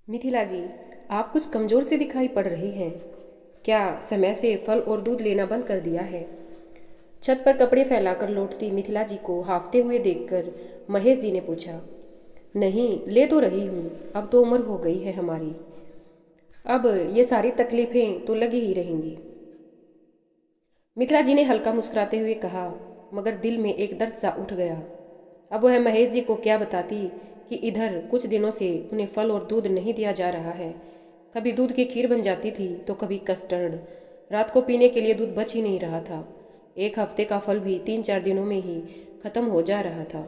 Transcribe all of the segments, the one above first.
मिथिला जी, आप कुछ कमज़ोर से दिखाई पड़ रही हैं। क्या समय से फल और दूध लेना बंद कर दिया है? छत पर कपड़े फैलाकर लौटती मिथिला जी को हांफते हुए देखकर महेश जी ने पूछा। नहीं, ले तो रही हूँ, अब तो उम्र हो गई है हमारी। अब ये सारी तकलीफ़ें तो लगी ही रहेंगी। मिथिला जी ने हल्का मुस्कुराते हुए कहा, मगर दिल में एक दर्द सा उठ गया। अब वह महेश जी को क्या बताती कि इधर कुछ दिनों से उन्हें फल और दूध नहीं दिया जा रहा है। कभी दूध की खीर बन जाती थी तो कभी कस्टर्ड। रात को पीने के लिए दूध बच ही नहीं रहा था। एक हफ्ते का फल भी 3-4 दिनों में ही खत्म हो जा रहा था।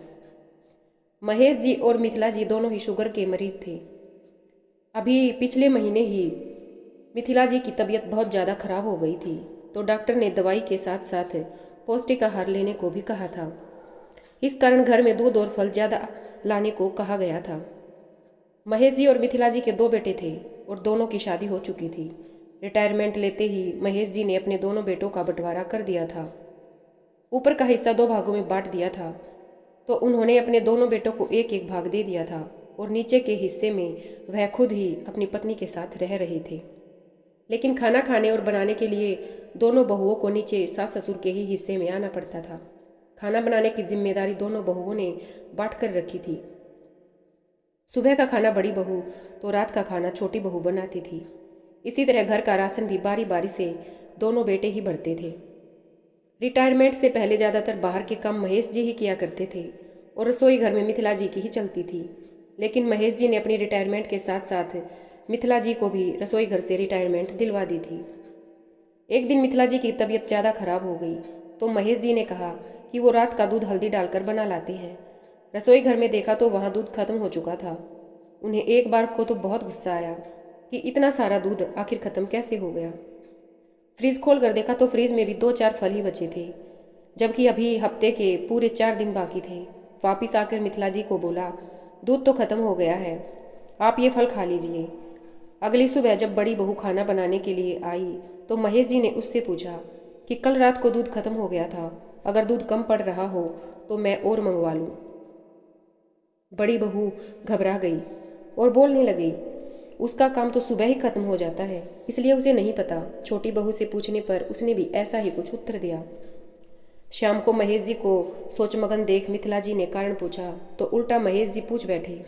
महेश जी और मिथिला जी दोनों ही शुगर के मरीज थे। अभी पिछले महीने ही मिथिला जी की तबीयत बहुत ज़्यादा खराब हो गई थी, तो डॉक्टर ने दवाई के साथ साथ पौष्टिक आहार लेने को भी कहा था। इस कारण घर में दूध और फल ज़्यादा लाने को कहा गया था। महेश जी और मिथिला जी के 2 बेटे थे और दोनों की शादी हो चुकी थी। रिटायरमेंट लेते ही महेश जी ने अपने दोनों बेटों का बंटवारा कर दिया था। ऊपर का हिस्सा 2 भागों में बांट दिया था, तो उन्होंने अपने दोनों बेटों को एक एक भाग दे दिया था और नीचे के हिस्से में वह खुद ही अपनी पत्नी के साथ रह रहे थे। लेकिन खाना खाने और बनाने के लिए दोनों बहुओं को नीचे सास ससुर के ही हिस्से में आना पड़ता था। खाना बनाने की जिम्मेदारी दोनों बहुओं ने बांट कर रखी थी। सुबह का खाना बड़ी बहू तो रात का खाना छोटी बहू बनाती थी। इसी तरह घर का राशन भी बारी बारी से दोनों बेटे ही भरते थे। रिटायरमेंट से पहले ज़्यादातर बाहर के काम महेश जी ही किया करते थे और रसोई घर में मिथिला जी की ही चलती थी। लेकिन महेश जी ने अपनी रिटायरमेंट के साथ साथ मिथिला जी को भी रसोई घर से रिटायरमेंट दिलवा दी थी। एक दिन मिथिला जी की तबीयत ज़्यादा खराब हो गई तो महेश जी ने कहा कि वो रात का दूध हल्दी डालकर बना लाते हैं। रसोई घर में देखा तो वहाँ दूध खत्म हो चुका था। उन्हें एक बार को तो बहुत गुस्सा आया कि इतना सारा दूध आखिर खत्म कैसे हो गया। फ्रीज खोल कर देखा तो फ्रीज में भी 2-4 फल ही बचे थे, जबकि अभी हफ्ते के पूरे 4 दिन बाकी थे। वापिस आकर मिथिला जी को बोला, दूध तो खत्म हो गया है, आप ये फल खा लीजिए। अगली सुबह जब बड़ी बहू खाना बनाने के लिए आई तो महेश जी ने उससे पूछा कि कल रात को दूध खत्म हो गया था, अगर दूध कम पड़ रहा हो तो मैं और मंगवा लूँ। बड़ी बहू घबरा गई और बोलने लगी, उसका काम तो सुबह ही खत्म हो जाता है, इसलिए उसे नहीं पता। छोटी बहू से पूछने पर उसने भी ऐसा ही कुछ उत्तर दिया। शाम को महेश जी को सोचमगन देख मिथिला जी ने कारण पूछा तो उल्टा महेश जी पूछ बैठे,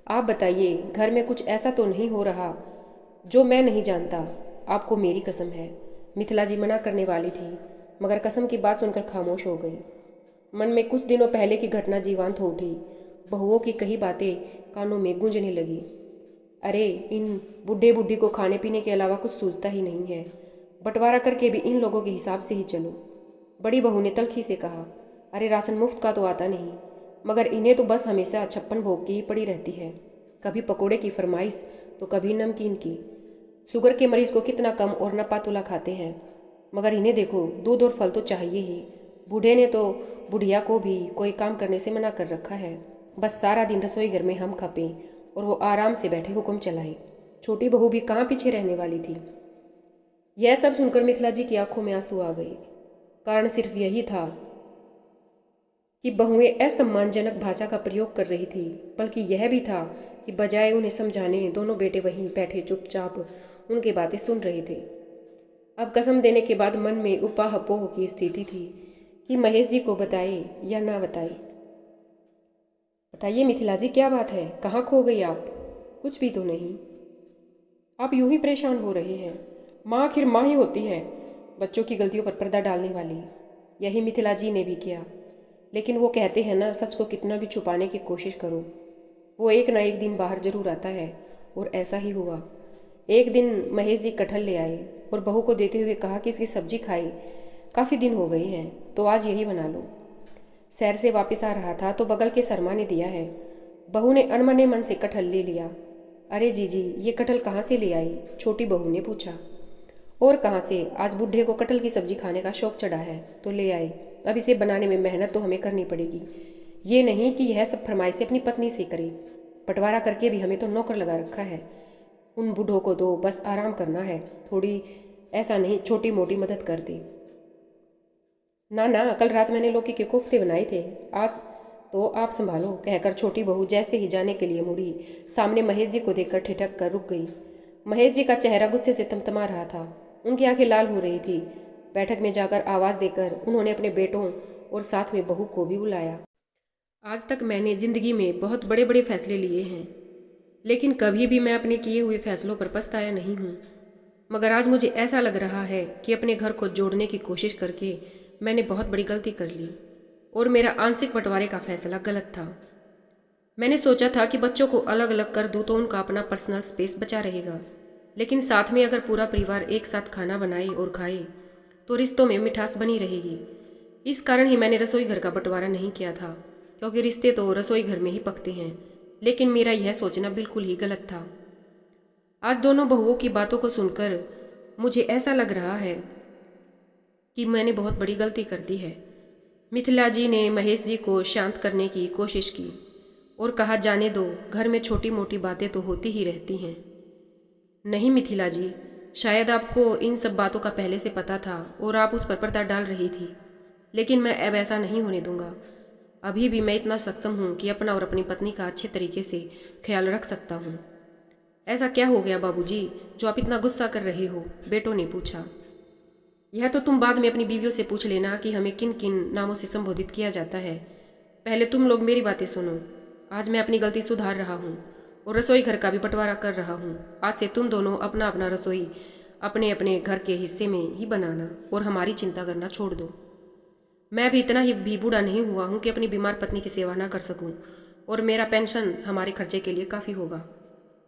आप बताइए, घर में कुछ ऐसा तो नहीं हो रहा जो मैं नहीं जानता? आपको मेरी कसम है। मिथिला जी मना करने वाली थी, मगर कसम की बात सुनकर खामोश हो गई। मन में कुछ दिनों पहले की घटना जीवंत हो उठी। बहुओं की कही बातें कानों में गूंजने लगी। अरे, इन बूढ़े बूढ़ी को खाने पीने के अलावा कुछ सूझता ही नहीं है, बंटवारा करके भी इन लोगों के हिसाब से ही चलो। बड़ी बहू ने तल्खी से कहा, अरे राशन मुफ्त का तो आता नहीं, मगर इन्हें तो बस हमेशा 56 भोग की ही पड़ी रहती है। कभी पकोड़े की फरमाइश तो कभी नमकीन की। शुगर के मरीज को कितना कम और नपा तुला खाते हैं, मगर इन्हें देखो, दूध और फल तो चाहिए ही। बूढ़े ने तो बुढ़िया को भी कोई काम करने से मना कर रखा है, बस सारा दिन रसोई घर में हम खपें और वो आराम से बैठे हुक्म चलाएं। छोटी बहू भी कहाँ पीछे रहने वाली थी। यह सब सुनकर मिथिला जी की आंखों में आंसू आ गए। कारण सिर्फ यही था कि बहुएं असम्मानजनक भाषा का प्रयोग कर रही थी, बल्कि यह भी था कि बजाय उन्हें समझाने दोनों बेटे वहीं बैठे चुपचाप उनकी बातें सुन रहे थे। अब कसम देने के बाद मन में उपाहपोह की स्थिति थी कि महेश जी को बताए या ना बताए। बताइए मिथिला जी, क्या बात है, कहाँ खो गई आप? कुछ भी तो नहीं, आप यूं ही परेशान हो रहे हैं। माँ आखिर माँ ही होती है, बच्चों की गलतियों पर पर्दा डालने वाली। यही मिथिला जी ने भी किया, लेकिन वो कहते हैं ना, सच को कितना भी छुपाने की कोशिश करो वो एक ना एक दिन बाहर जरूर आता है, और ऐसा ही हुआ। एक दिन महेश जी कटहल ले आए और बहू को देते हुए कहा कि इसकी सब्जी खाई काफ़ी दिन हो गई हैं, तो आज यही बना लो। शहर से वापस आ रहा था तो बगल के शर्मा ने दिया है। बहू ने अनमने मन से कटहल ले लिया। अरे जीजी, ये कटहल कहाँ से ले आई? छोटी बहू ने पूछा। और कहाँ से, आज बूढ़े को कटहल की सब्जी खाने का शौक चढ़ा है तो ले आए। अब इसे बनाने में मेहनत तो हमें करनी पड़ेगी, ये नहीं कि यह सब फरमाइशें अपनी पत्नी से करे। बंटवारा करके भी हमें तो नौकर लगा रखा है। उन बूढ़ों को दो, बस आराम करना है थोड़ी, ऐसा नहीं छोटी मोटी मदद कर दे। ना ना, कल रात मैंने लौकी के कोफ्ते बनाए थे, आज तो आप संभालो, कहकर छोटी बहू जैसे ही जाने के लिए मुड़ी, सामने महेश जी को देखकर ठिठक कर रुक गई। महेश जी का चेहरा गुस्से से तमतमा रहा था, उनकी आंखें लाल हो रही थी। बैठक में जाकर आवाज़ देकर उन्होंने अपने बेटों और साथ में बहू को भी बुलाया। आज तक मैंने जिंदगी में बहुत बड़े बड़े फैसले लिए हैं, लेकिन कभी भी मैं अपने किए हुए फैसलों पर पछताया नहीं हूँ। मगर आज मुझे ऐसा लग रहा है कि अपने घर को जोड़ने की कोशिश करके मैंने बहुत बड़ी गलती कर ली और मेरा आंशिक बंटवारे का फैसला गलत था। मैंने सोचा था कि बच्चों को अलग अलग कर दूँ तो उनका अपना पर्सनल स्पेस बचा रहेगा, लेकिन साथ में अगर पूरा परिवार एक साथ खाना बनाए और खाए तो रिश्तों में मिठास बनी रहेगी। इस कारण ही मैंने रसोई घर का बंटवारा नहीं किया था, क्योंकि रिश्ते तो रसोई घर में ही पकते हैं। लेकिन मेरा यह सोचना बिल्कुल ही गलत था। आज दोनों बहुओं की बातों को सुनकर मुझे ऐसा लग रहा है कि मैंने बहुत बड़ी गलती कर दी है। मिथिला जी ने महेश जी को शांत करने की कोशिश की और कहा, जाने दो, घर में छोटी मोटी बातें तो होती ही रहती हैं। नहीं मिथिला जी, शायद आपको इन सब बातों का पहले से पता था और आप उस पर पर्दा डाल रही थी, लेकिन मैं अब ऐसा नहीं होने दूंगा। अभी भी मैं इतना सक्षम हूँ कि अपना और अपनी पत्नी का अच्छे तरीके से ख्याल रख सकता हूँ। ऐसा क्या हो गया बाबूजी, जो आप इतना गुस्सा कर रहे हो? बेटों ने पूछा। यह तो तुम बाद में अपनी बीवियों से पूछ लेना कि हमें किन किन नामों से संबोधित किया जाता है। पहले तुम लोग मेरी बातें सुनो। आज मैं अपनी गलती सुधार रहा हूँ और रसोई घर का भी बंटवारा कर रहा हूँ। आज से तुम दोनों अपना अपना रसोई अपने अपने घर के हिस्से में ही बनाना और हमारी चिंता करना छोड़ दो। मैं भी इतना ही भी बूढ़ा नहीं हुआ हूँ कि अपनी बीमार पत्नी की सेवा ना कर सकूँ, और मेरा पेंशन हमारे खर्चे के लिए काफ़ी होगा।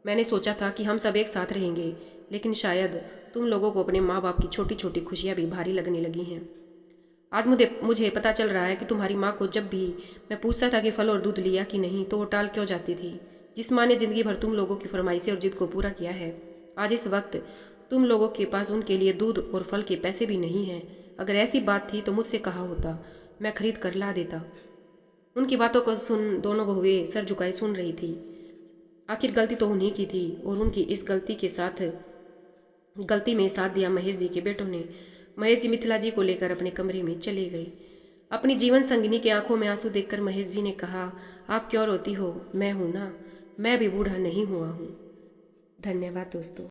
मैंने सोचा था कि हम सब एक साथ रहेंगे, लेकिन शायद तुम लोगों को अपने माँ बाप की छोटी छोटी खुशियाँ भी भारी लगने लगी हैं। आज मुझे पता चल रहा है कि तुम्हारी माँ को जब भी मैं पूछता था कि फल और दूध लिया कि नहीं, तो वो टाल क्यों जाती थी। जिस माँ ने जिंदगी भर तुम लोगों की फरमाइशें और जिद को पूरा किया है, आज इस वक्त तुम लोगों के पास उनके लिए दूध और फल के पैसे भी नहीं हैं। अगर ऐसी बात थी तो मुझसे कहा होता, मैं खरीद कर ला देता। उनकी बातों को सुन दोनों बहुएं सर झुकाए सुन रही थी। आखिर गलती तो उन्हीं की थी, और उनकी इस गलती में साथ दिया महेश जी के बेटों ने। महेश जी मिथिला जी को लेकर अपने कमरे में चले गए। अपनी जीवन संगिनी के आंखों में आंसू देखकर महेश जी ने कहा, आप क्यों रोती हो? मैं हूं ना, मैं भी बूढ़ा नहीं हुआ हूँ। धन्यवाद दोस्तों।